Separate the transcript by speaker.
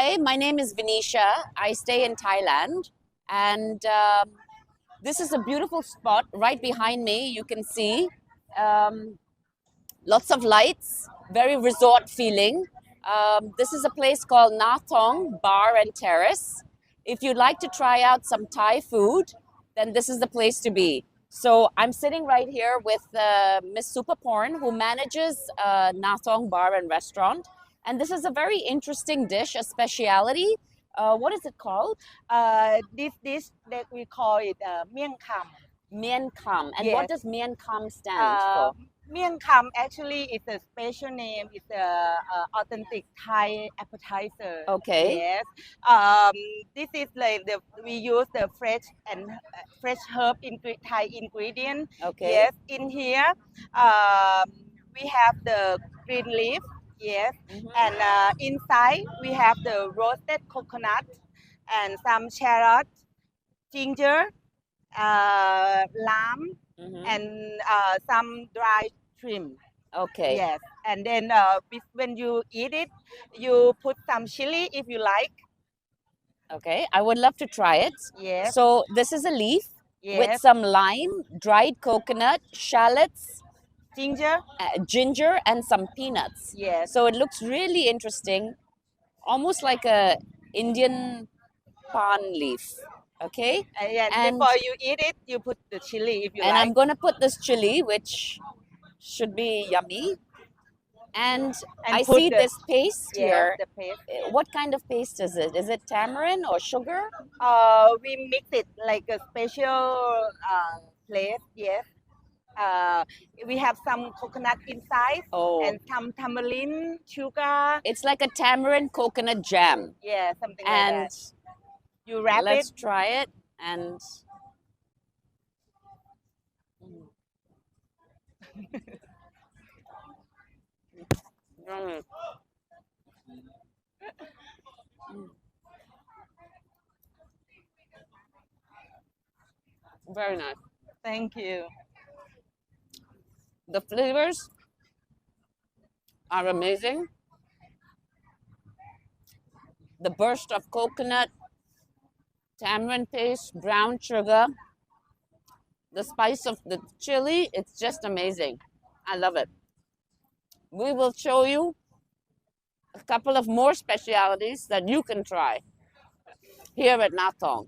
Speaker 1: Hi, my name is Venetia. I stay in Thailand, and this is a beautiful spot right behind me. You can see um, lots of lights, very resort feeling. This is a place called Nathong Bar and Terrace. If you'd like to try out some Thai food, then this is the place to be. So I'm sitting right here with Miss Supaporn, who manages Nathong Bar and Restaurant. And this is a very interesting dish, a speciality. What is it called?
Speaker 2: This dish that we call it Miang Kham.
Speaker 1: Miang Kham. And
Speaker 2: Yes.
Speaker 1: what does Miang Kham stand for?
Speaker 2: Miang Kham actually is a special name. It's a authentic Thai appetizer.
Speaker 1: Okay.
Speaker 2: Yes. This is like we use the fresh herb Thai ingredient.
Speaker 1: Okay.
Speaker 2: Yes. In here, we have the green leaf. Yes. And inside we have the roasted coconut and some carrot, ginger, lamb, and some dry shrimp.
Speaker 1: Okay.
Speaker 2: Yes, and then when you eat it, you put some chili if you like.
Speaker 1: Okay. I would love to try it.
Speaker 2: Yes.
Speaker 1: So this is a leaf with
Speaker 2: Yes.
Speaker 1: some lime, dried coconut, shallots,
Speaker 2: Ginger.
Speaker 1: and some peanuts.
Speaker 2: Yes.
Speaker 1: So it looks really interesting, almost like a Indian palm leaf. Okay.
Speaker 2: And before you eat it, you put the chili if you
Speaker 1: And
Speaker 2: like.
Speaker 1: I'm going to put this chili, which should be yummy. And I
Speaker 2: put
Speaker 1: see this paste
Speaker 2: Yes,
Speaker 1: here.
Speaker 2: the paste.
Speaker 1: What kind of paste is it? Is it tamarind or sugar?
Speaker 2: We mix it like a special place. Yes. We have some coconut inside and some tamarind, sugar.
Speaker 1: It's like a tamarind coconut jam.
Speaker 2: Yeah, something
Speaker 1: And
Speaker 2: like that. You wrap
Speaker 1: let's
Speaker 2: it.
Speaker 1: try it. And very nice.
Speaker 2: Thank you.
Speaker 1: The flavors are amazing. The burst of coconut, tamarind paste, brown sugar, the spice of the chili, it's just amazing. I love it. We will show you a couple of more specialities that you can try here at Nathong.